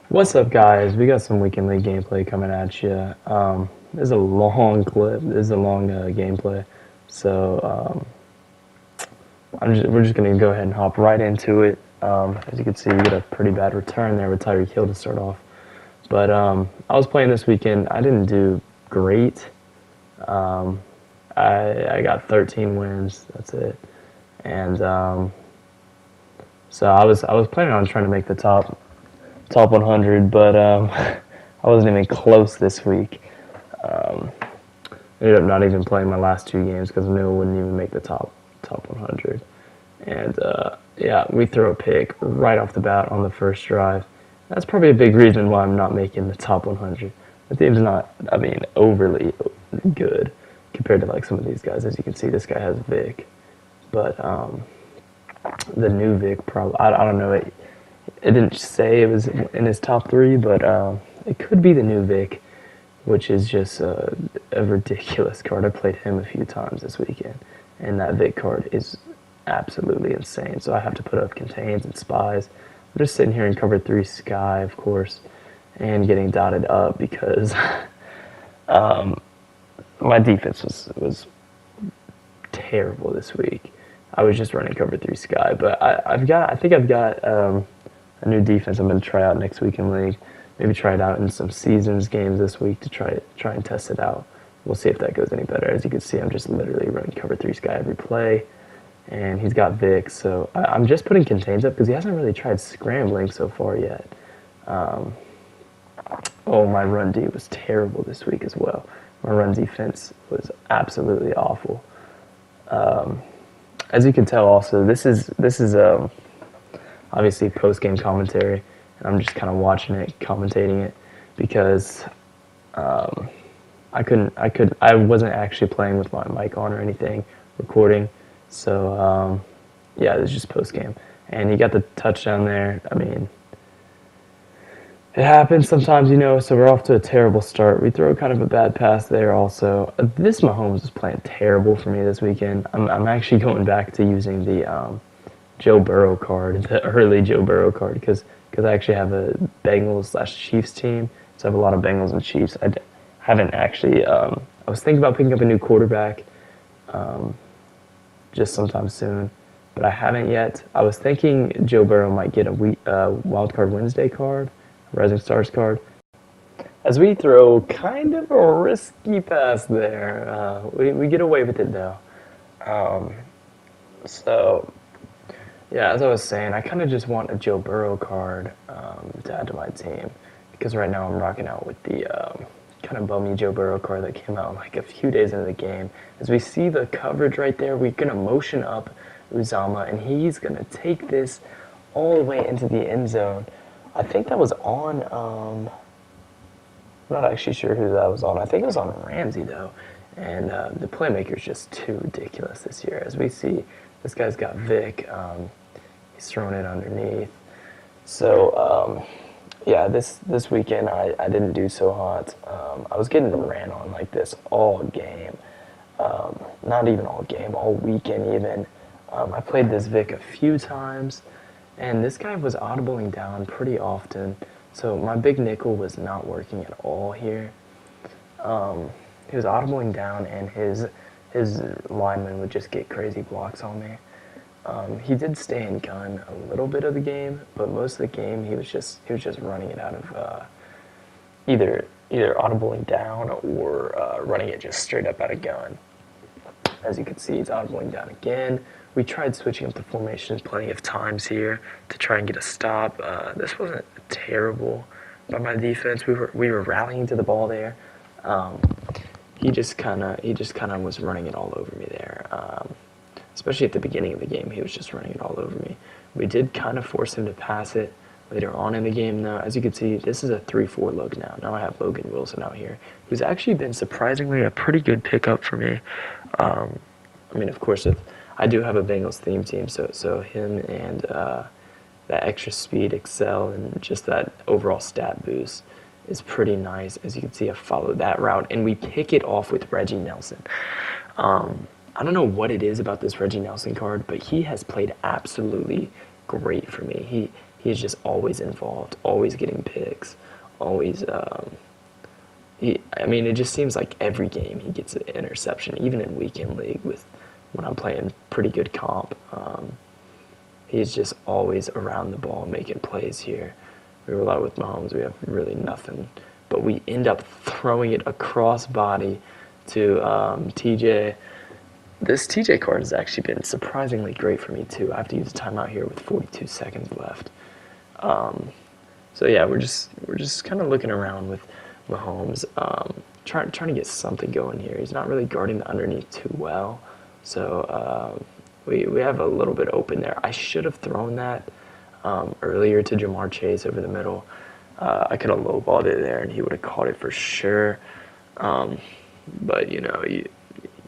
What's up, guys? We got some Weekend League gameplay coming at you. This is a long clip. This is a long gameplay, so we're just gonna go ahead and hop right into it. As you can see, we got a pretty bad return there with Tyreek Hill to start off. But I was playing this weekend. I didn't do great. I got 13 wins. That's it, and so I was planning on trying to make the top 100, but I wasn't even close this week. Ended up not even playing my last two games because I knew I wouldn't even make the top 100. And yeah, we throw a pick right off the bat on the first drive. That's probably a big reason why I'm not making the top 100. The team's not, overly good compared to like some of these guys. As you can see, this guy has Vic, but the new Vic probably I don't know it. It didn't say it was in his top three, but it could be the new Vic, which is just a ridiculous card. I played him a few times this weekend, and that Vic card is absolutely insane. So I have to put up contains and spies. I'm just sitting here in cover 3 sky, of course, and getting dotted up because my defense was terrible this week. I was just running cover 3 sky, but I think I've got a new defense I'm going to try out next week in league. Maybe try it out in some seasons games this week to try and test it out. We'll see if that goes any better. As you can see, I'm just literally running cover 3 sky every play, and he's got Vic, so I'm just putting contains up because he hasn't really tried scrambling so far yet. Oh, my run D was terrible this week as well. My run defense was absolutely awful. As you can tell, also this is obviously post-game commentary, and I'm just kind of watching it, commentating it, because I wasn't actually playing with my mic on or anything, recording. So yeah, this is just post-game, and he got the touchdown there. I mean, it happens sometimes, so we're off to a terrible start. We throw kind of a bad pass there also. This Mahomes is playing terrible for me this weekend. I'm actually going back to using the Joe Burrow card, the early Joe Burrow card, because I actually have a Bengals/Chiefs team, so I have a lot of Bengals and Chiefs. I haven't actually, I was thinking about picking up a new quarterback just sometime soon, but I haven't yet. I was thinking Joe Burrow might get a Wild Card Wednesday card, Rising Stars card. As we throw kind of a risky pass there, we get away with it though. So yeah, as I was saying, I kind of just want a Joe Burrow card to add to my team, because right now I'm rocking out with the kind of bummy Joe Burrow card that came out like a few days into the game. As we see the coverage right there, we're going to motion up Uzama, and he's going to take this all the way into the end zone. I think that was on, I'm not actually sure who that was on. I think it was on Ramsey, though. And the playmaker is just too ridiculous this year. As we see, this guy's got Vic. He's throwing it underneath. So, yeah, this weekend I didn't do so hot. I was getting ran on like this all game. Not even all game, all weekend even. I played this Vic a few times, and this guy was audibling down pretty often. So my big nickel was not working at all here. He was audibling down, and his lineman would just get crazy blocks on me. He did stay in gun a little bit of the game, but most of the game he was just running it out of either audibling down or running it just straight up out of gun. As you can see, he's audibling down again. We tried switching up the formation plenty of times here to try and get a stop. This wasn't terrible by my defense. We were rallying to the ball there. He just kind of was running it all over me there. Especially at the beginning of the game, he was just running it all over me. We did kind of force him to pass it later on in the game, though. As you can see, this is a 3-4 look now. Now I have Logan Wilson out here, who's actually been surprisingly a pretty good pickup for me. I mean, of course, I do have a Bengals theme team, so him and that extra speed excel and just that overall stat boost is pretty nice. As you can see, I followed that route, and we pick it off with Reggie Nelson. I don't know what it is about this Reggie Nelson card, but he has played absolutely great for me. he's just always involved, always getting picks, always. I mean, it just seems like every game he gets an interception, even in weekend league with when I'm playing pretty good comp. He's just always around the ball making plays here. We rely with Mahomes. We have really nothing. But we end up throwing it across body to TJ. This TJ card has actually been surprisingly great for me, too. I have to use a timeout here with 42 seconds left. So, yeah, we're just kind of looking around with Mahomes, trying to get something going here. He's not really guarding the underneath too well. So, we have a little bit open there. I should have thrown that earlier to Jamar Chase over the middle. I could have lowballed it there, and he would have caught it for sure. But, you know,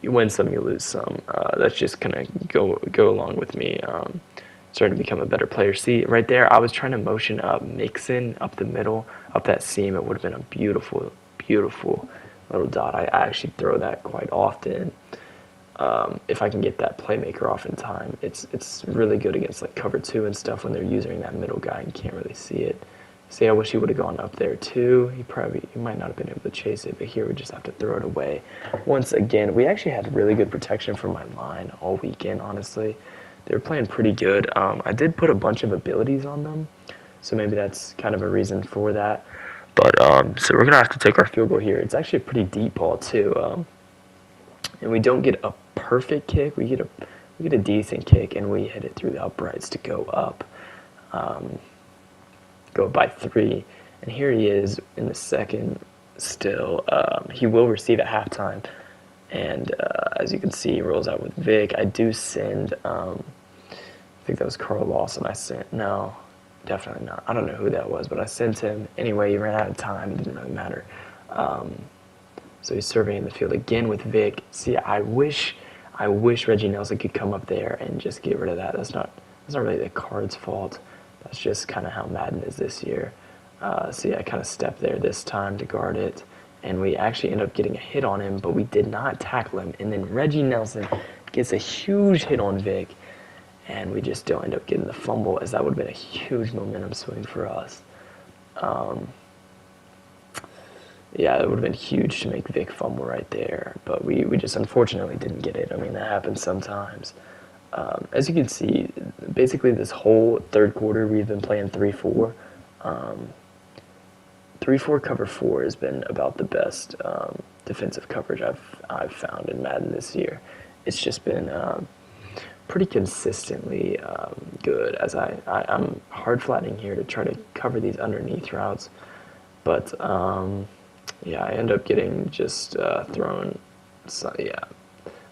you win some, you lose some. That's just going to go along with me starting to become a better player. See, right there, I was trying to motion up Mixon up the middle, up that seam. It would have been a beautiful, beautiful little dot. I actually throw that quite often. If I can get that playmaker off in time, it's really good against like cover 2 and stuff when they're using that middle guy and you can't really see it. See, I wish he would have gone up there too. He might not have been able to chase it, but here we just have to throw it away. Once again, we actually had really good protection from my line all weekend, honestly. They were playing pretty good. I did put a bunch of abilities on them, so maybe that's kind of a reason for that. But so we're gonna have to take our field goal here. It's actually a pretty deep ball too, and we don't get a perfect kick. We get a decent kick, and we hit it through the uprights to go up, go by 3. And here he is in the second. Still, he will receive at halftime, and as you can see, he rolls out with Vic. I do send. I think that was Carl Lawson. No, definitely not. I don't know who that was, but I sent him. Anyway, he ran out of time. It didn't really matter. So he's surveying the field again with Vic. See, I wish Reggie Nelson could come up there and just get rid of that. That's not really the Cards' fault. That's just kind of how Madden is this year. See, I kind of stepped there this time to guard it, and we actually ended up getting a hit on him, but we did not tackle him. And then Reggie Nelson gets a huge hit on Vic, and we just don't end up getting the fumble, as that would have been a huge momentum swing for us. Yeah, it would have been huge to make Vic fumble right there, but we just unfortunately didn't get it. I mean, that happens sometimes. As you can see, basically this whole third quarter we've been playing 3-4. 3-4 cover 4 has been about the best defensive coverage I've found in Madden this year. It's just been pretty consistently good, as I'm hard flattening here to try to cover these underneath routes, but yeah, I end up getting just thrown,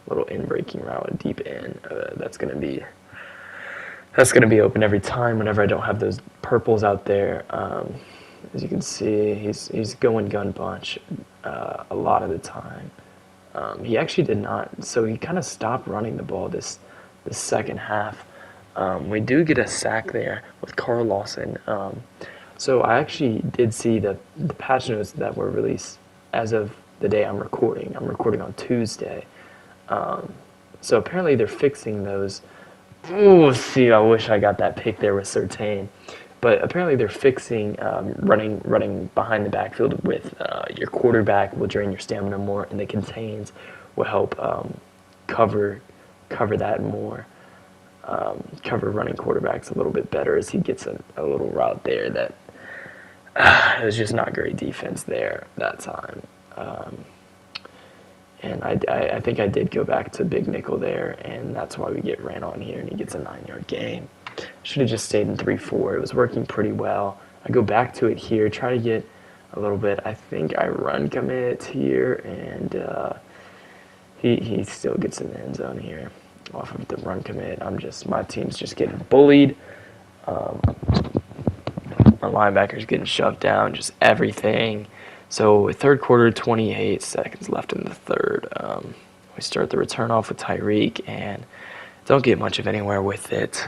little in-breaking route, a deep in. That's gonna be open every time whenever I don't have those purples out there. As you can see, he's going gun bunch a lot of the time. He actually did not, so he kind of stopped running the ball this second half. We do get a sack there with Carl Lawson. So I actually did see the patch notes that were released as of the day I'm recording. I'm recording on Tuesday. So apparently they're fixing those. Oh, see, I wish I got that pick there with Surtain. But apparently they're fixing running behind the backfield with your quarterback will drain your stamina more, and the contains will help cover that more. Cover running quarterbacks a little bit better, as he gets a little route there that it was just not great defense there that time. And I think I did go back to big nickel there, and that's why we get ran on here, and he gets a 9-yard gain. Should have just stayed in 3-4. It was working pretty well. I go back to it here, try to get a little bit. I think I run commit here, and he still gets in the end zone here off of the run commit. My team's just getting bullied. My linebacker's getting shoved down, just everything. So third quarter, 28 seconds left in the third. We start the return off with Tyreek and don't get much of anywhere with it.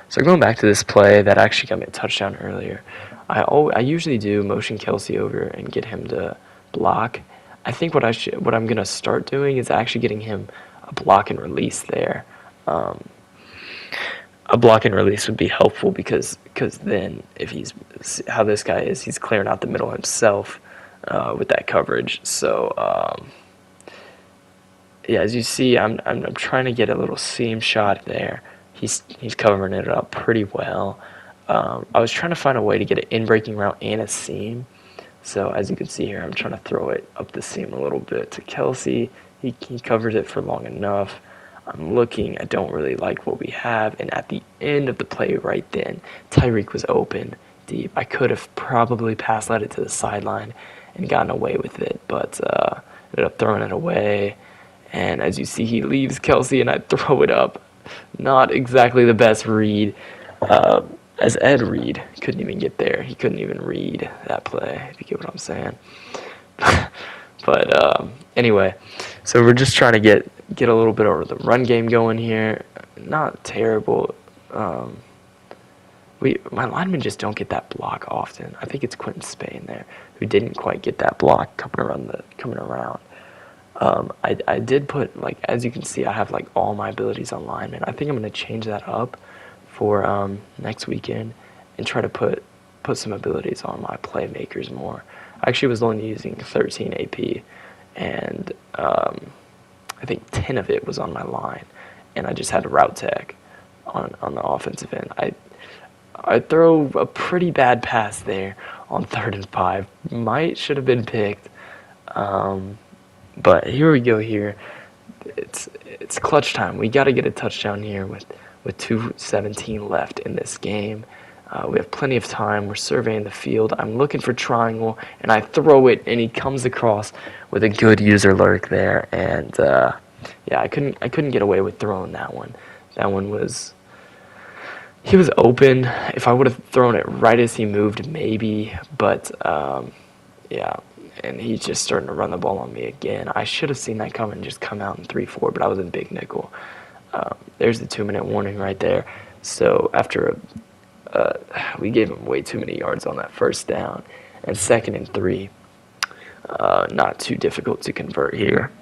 So going back to this play that actually got me a touchdown earlier, I usually do motion Kelsey over and get him to block. I think what I'm gonna start doing is actually getting him a block and release there. a block and release would be helpful because then if he's how this guy is, he's clearing out the middle himself with that coverage. So yeah, as you see, I'm trying to get a little seam shot there. He's covering it up pretty well. I was trying to find a way to get an in-breaking route and a seam. So as you can see here, I'm trying to throw it up the seam a little bit to Kelsey. He covers it for long enough. I'm looking, I don't really like what we have, and at the end of the play right then, Tyreek was open deep. I could have probably led it to the sideline and gotten away with it, but ended up throwing it away. And as you see, he leaves Kelsey, and I throw it up. Not exactly the best read. As Ed Reed couldn't even get there. He couldn't even read that play, if you get what I'm saying. But anyway, so we're just trying to get a little bit over the run game going here. Not terrible. My linemen just don't get that block often. I think it's Quentin Spain there who didn't quite get that block coming around. I did put, like, as you can see, I have like all my abilities on linemen. I think I'm going to change that up for next weekend and try to put some abilities on my playmakers more. I actually was only using 13 AP, and I think 10 of it was on my line, and I just had a route tech on the offensive end. I throw a pretty bad pass there on 3rd and 5. Should have been picked, but here we go. Here, it's clutch time. We got to get a touchdown here with 2:17 left in this game. We have plenty of time. We're surveying the field. I'm looking for triangle, and I throw it, and he comes across with a good user lurk there. And yeah, I couldn't get away with throwing that one. That one he was open. If I would have thrown it right as he moved, maybe. But yeah, and he's just starting to run the ball on me again. I should have seen that coming and just come out in 3-4, but I was in big nickel. There's the 2-minute warning right there. So after we gave him way too many yards on that first down, and 2nd and 3, not too difficult to convert here.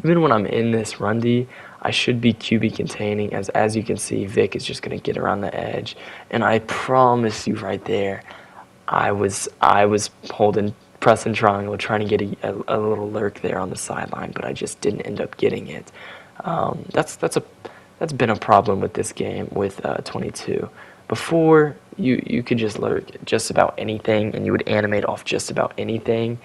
Even when I'm in this run D, I should be QB containing, as you can see, Vic is just going to get around the edge, and I promise you right there, I was pressing triangle, trying to get a little lurk there on the sideline, but I just didn't end up getting it. That's been a problem with this game with 22. Before, you could just lurk just about anything, and you would animate off just about anything.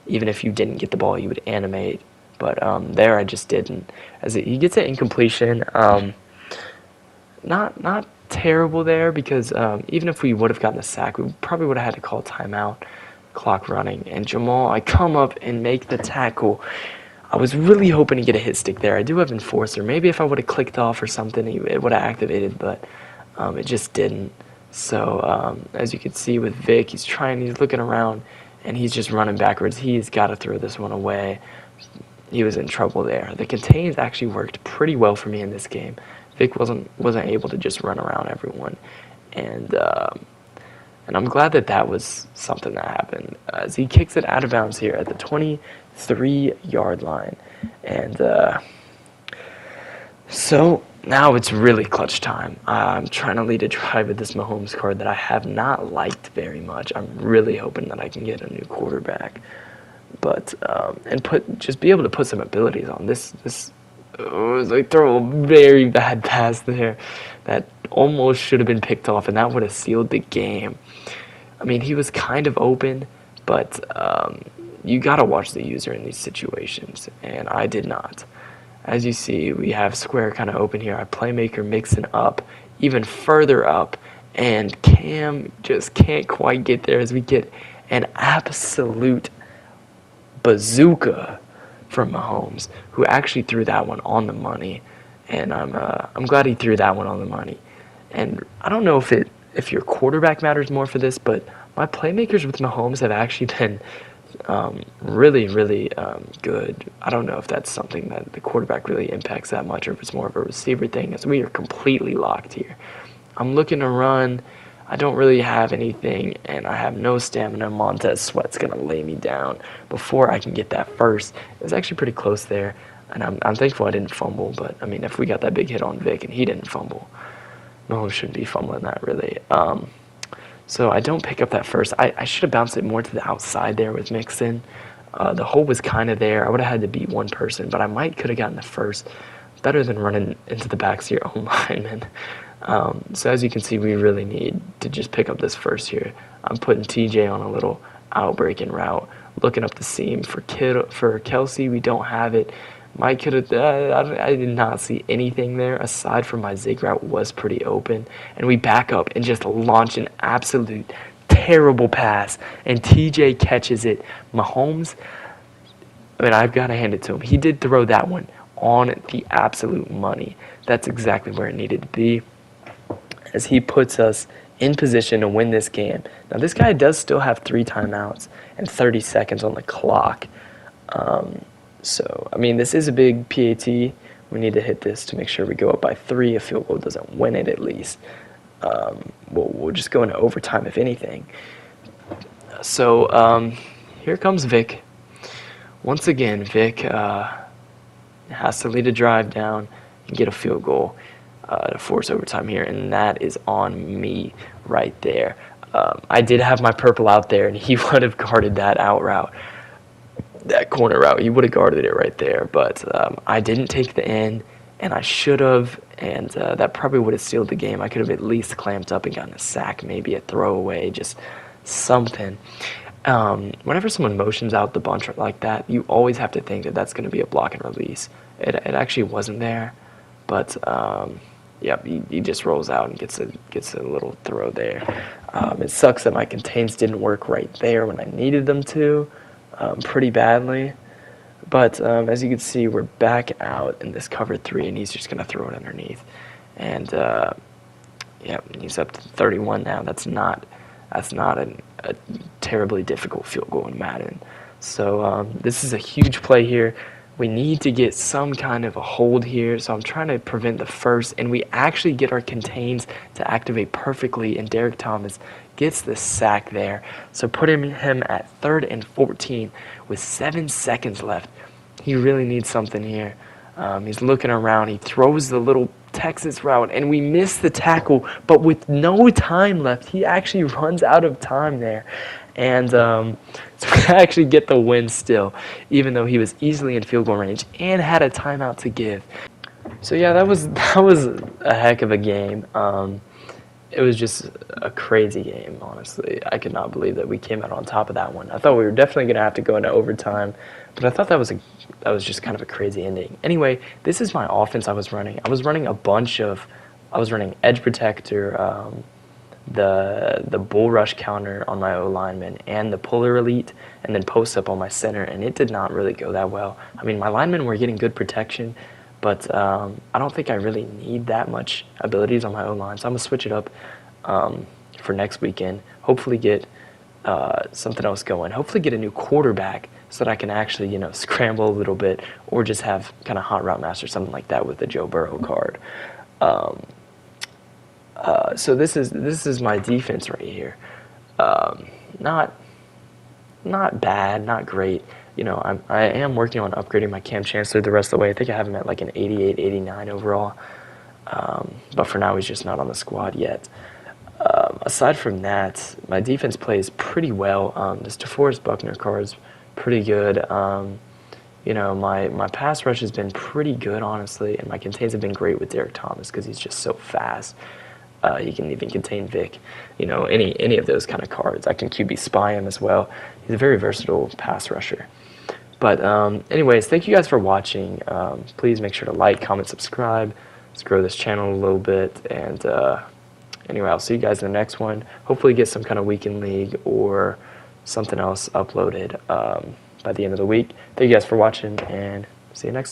Even if you didn't get the ball, you would animate. But there, I just didn't. He gets an incompletion. Not terrible there, because even if we would have gotten the sack, we probably would have had to call timeout, clock running. And Jamal, I come up and make the tackle. I was really hoping to get a hit stick there. I do have Enforcer. Maybe if I would have clicked off or something, it would have activated, but it just didn't. So as you can see with Vic, he's looking around, and he's just running backwards. He's got to throw this one away. He was in trouble there. The contains actually worked pretty well for me in this game. Vic wasn't able to just run around everyone, and I'm glad that was something that happened. As he kicks it out of bounds here at the 23-yard line, and so now it's really clutch time. I'm trying to lead a drive with this Mahomes card that I have not liked very much. I'm really hoping that I can get a new quarterback, but and just be able to put some abilities on this. I throw a very bad pass there that almost should have been picked off, and that would have sealed the game. I mean, he was kind of open, but you got to watch the user in these situations, and I did not. As you see, we have square kind of open here. Our playmaker mixing up, even further up, and Cam just can't quite get there as we get an absolute bazooka from Mahomes, who actually threw that one on the money, and I'm glad he threw that one on the money. And I don't know if your quarterback matters more for this, but my playmakers with Mahomes have actually been really, really good. I don't know if that's something that the quarterback really impacts that much, or if it's more of a receiver thing, as we are completely locked here. I'm looking to run. I don't really have anything, and I have no stamina. Montez Sweat's going to lay me down before I can get that first. It was actually pretty close there, and I'm thankful I didn't fumble, but, I mean, if we got that big hit on Vic and he didn't fumble, Mahomes shouldn't be fumbling that, really. So I don't pick up that first. I should have bounced it more to the outside there with Mixon. The hole was kind of there. I would have had to beat one person, but I could have gotten the first. Better than running into the backs of your own lineman. So as you can see, we really need to just pick up this first here. I'm putting TJ on a little out-breaking route, looking up the seam for Kelsey. We don't have it. Mike could have. I did not see anything there aside from my zig route was pretty open, and we back up and just launch an absolute terrible pass, and TJ catches it. Mahomes, I mean, I've got to hand it to him. He did throw that one on the absolute money. That's exactly where it needed to be, as he puts us in position to win this game. Now, this guy does still have 3 timeouts and 30 seconds on the clock. So, I mean, this is a big PAT. We need to hit this to make sure we go up by 3. A field goal doesn't win it, at least. We'll just go into overtime, if anything. So, here comes Vic. Once again, Vic has to lead a drive down and get a field goal to force overtime here, and that is on me right there. I did have my purple out there, and he would have guarded that out route. That corner route, he would have guarded it right there, but I didn't take the end, and I should have, and that probably would have sealed the game. I could have at least clamped up and gotten a sack, maybe a throwaway, just something. Whenever someone motions out the bunch like that, you always have to think that that's going to be a block and release. It actually wasn't there, but yep, he just rolls out and gets a little throw there. It sucks that my contains didn't work right there when I needed them to. Pretty badly, but as you can see, we're back out in this cover 3, and he's just going to throw it underneath, and yeah, he's up to 31 now. That's not a terribly difficult field goal in Madden. So this is a huge play here. We need to get some kind of a hold here, so I'm trying to prevent the first, and we actually get our contains to activate perfectly, and Derek Thomas gets the sack there. So putting him at 3rd and 14 with 7 seconds left. He really needs something here. He's looking around. He throws the little Texas route, and we miss the tackle, but with no time left, he actually runs out of time there. And so we actually get the win still, even though he was easily in field goal range and had a timeout to give. So yeah, that was a heck of a game. It was just a crazy game, honestly. I could not believe that we came out on top of that one. I thought we were definitely going to have to go into overtime, but I thought that was just kind of a crazy ending. Anyway, this is my offense I was running. I was running edge protector, the bull rush counter on my O lineman, and the puller elite, and then post up on my center, and it did not really go that well. I mean, my linemen were getting good protection, but I don't think I really need that much abilities on my O-line, so I'm going to switch it up for next weekend. Hopefully get something else going. Hopefully get a new quarterback so that I can actually, scramble a little bit, or just have kind of hot route master, something like that with the Joe Burrow card. So this is my defense right here. Not bad, not great. I am working on upgrading my Cam Chancellor the rest of the way. I think I have him at like an 88, 89 overall. But for now, he's just not on the squad yet. Aside from that, my defense plays pretty well. This DeForest Buckner card is pretty good. My pass rush has been pretty good, honestly, and my contains have been great with Derek Thomas because he's just so fast. He can even contain Vic, any of those kind of cards. I can QB spy him as well. He's a very versatile pass rusher. But anyways, thank you guys for watching. Please make sure to like, comment, subscribe. Let's grow this channel a little bit. And anyway, I'll see you guys in the next one. Hopefully get some kind of weekend league or something else uploaded by the end of the week. Thank you guys for watching, and see you next time.